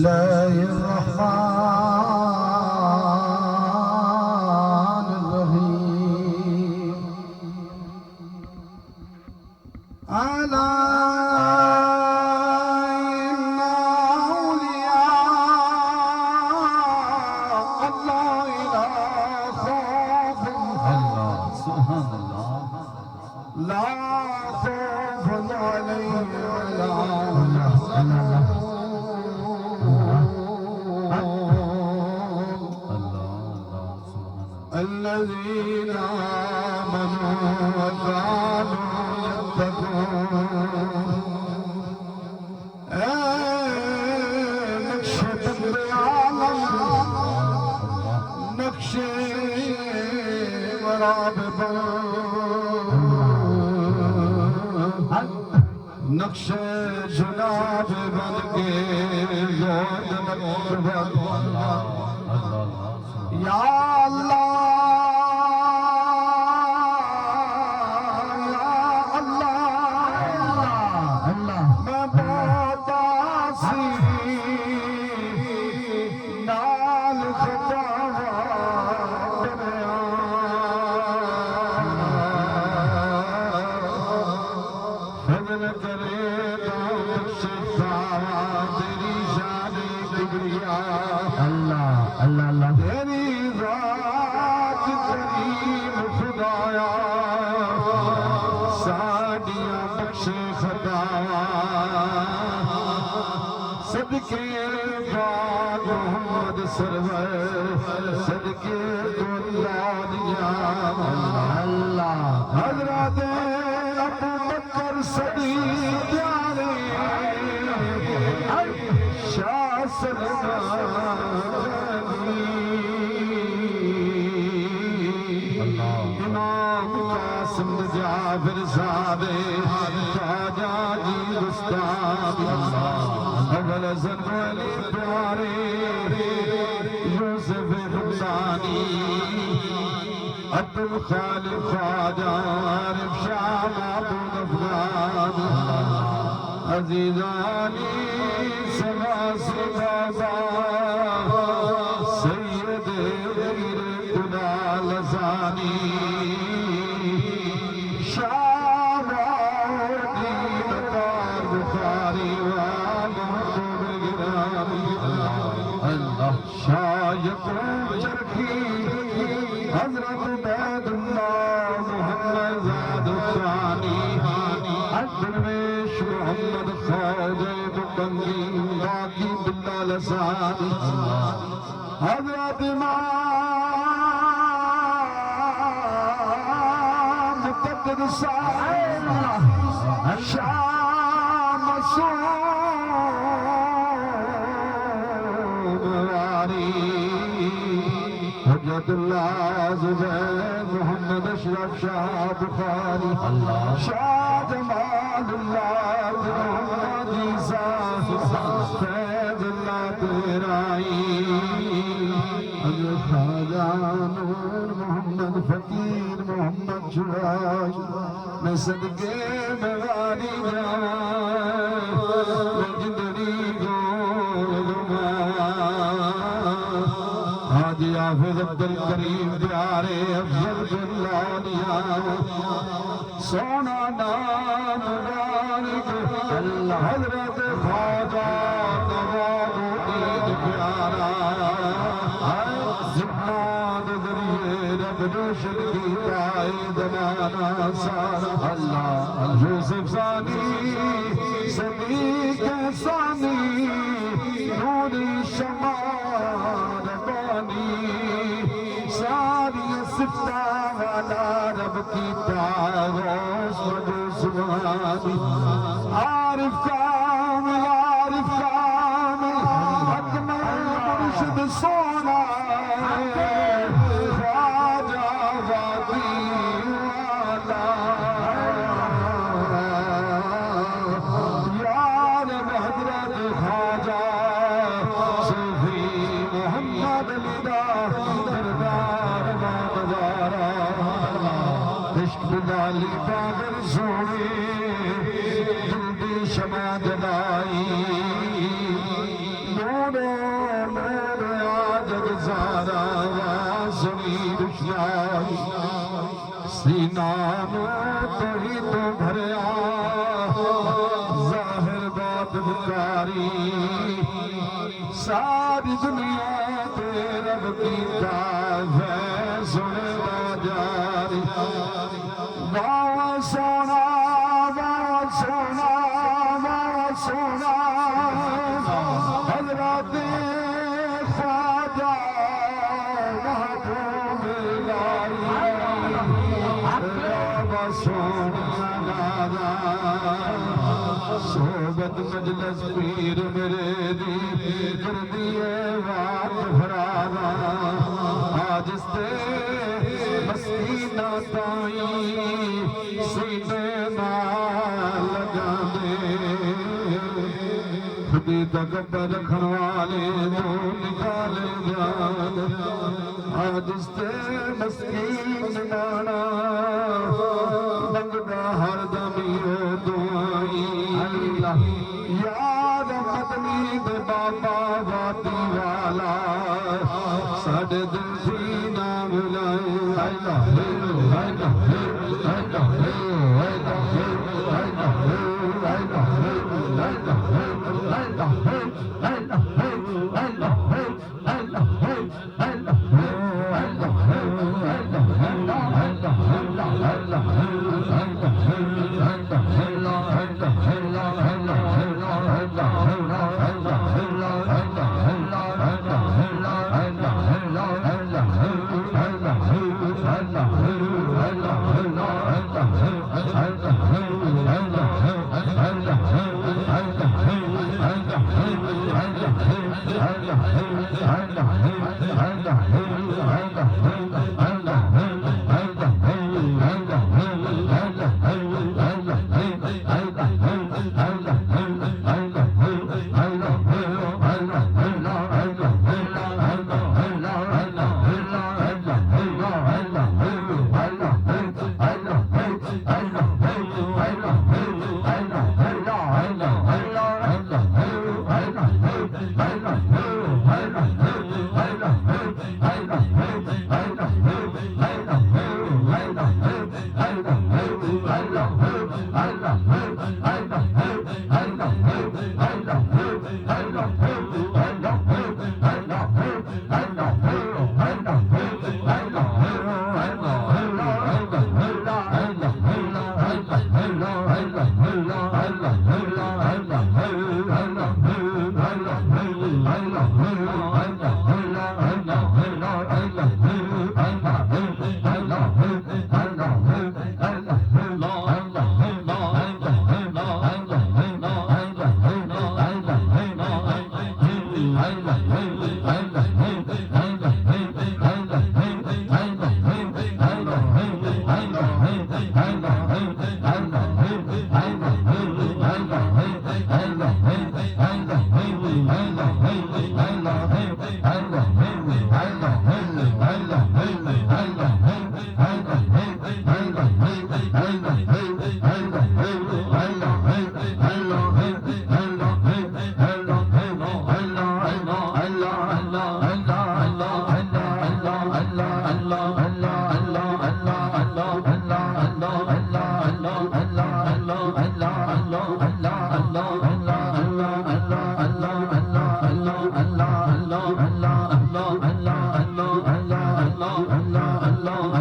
الله الرحمن الرحيم ألا إن أولياء الله لا خوف الله سبحان الله لا خوف عليهم ولا هم الذين آمنوا وكانوا يتقون نقش العالم نقش ورابط نقش جناب بن کے زود نقش یا اللہ सदके बाद मोहम्मद सरवर सदके दुनिया अल्लाह हजरत अबू बकर सदीक प्यारे शाह इमाम कासिम जाबिर सादे ख्वाजा जी गुस्तानी अव्वल ज़नवाली प्यारे यूसुफ हुसैनी अब्दुल खालिक ख्वाजा आरिफ शाह महमूद अफगान अज़ीज़ानी सवासी बाबा सैयद वीर कुलाल ज़ानी हजरत बैदुल्लाह मोहम्मद ज़ादुसानी दरवेश मोहम्मद ख्वाजा बुकंगी बाकी बिल्ला लसानी हजरत इमाम मुक़द्दस शाह हुज्जतुल्लाह ज़ुबैर मोहम्मद अशरफ शाह बुखारी शाह जमालुल्लाह मोहम्मद ईसा फैज़ुल्लाह तेराई हज़रत ख्वाजा नूर मोहम्मद फ़कीर मोहम्मद जुराई मैं सदके में वारी जाऊं जिंदगी हाजी हाफिज अब्दुल करीम प्यारे अफजल दुल्लानिया सोना नाम मुबारक अल्लाह हजरत ख्वाजा नवाबुद्दीन प्यारा जिन्नात दरिए रब रोशन की पाए जमाना सारा अल्लाह यूसुफ सानी सदीक सानी नूरी शमा सारी सिफ्ता वाला रब की तारोस सुहानी आरिफ कामिल अकमल मुर्शिद सोना ख्वाजा वादी वाला यार हजरत ख्वाजा सूफी मोहम्मद अलीदा बिलाली पागल सोने जल्दी शमा जलाई नूर बोलो मेरे आजग सारा सुनी दुश्याई सीना तो ही तो भरया जाहिर बात भिकारी सारी दुनिया ते रब की ताज़ सुनता जारी वाह सोना सोना हज़रत ख्वाजा महबूब इलाही सोना सोबत मजलस पीर मेरे दी कर दिए बात भरावा आज से मस्कीना ताई सीने नाल लगा दे खुदी तकबर रखन वाले तो निकाले जान आज से मस्कीन माना मंगदा हर दमी ओ दुआई याद पत्नी दे बाबा वाती वाला साडे दिल सी ना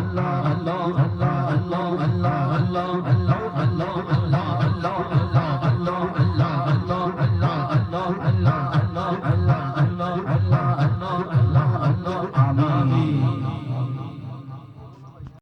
Allah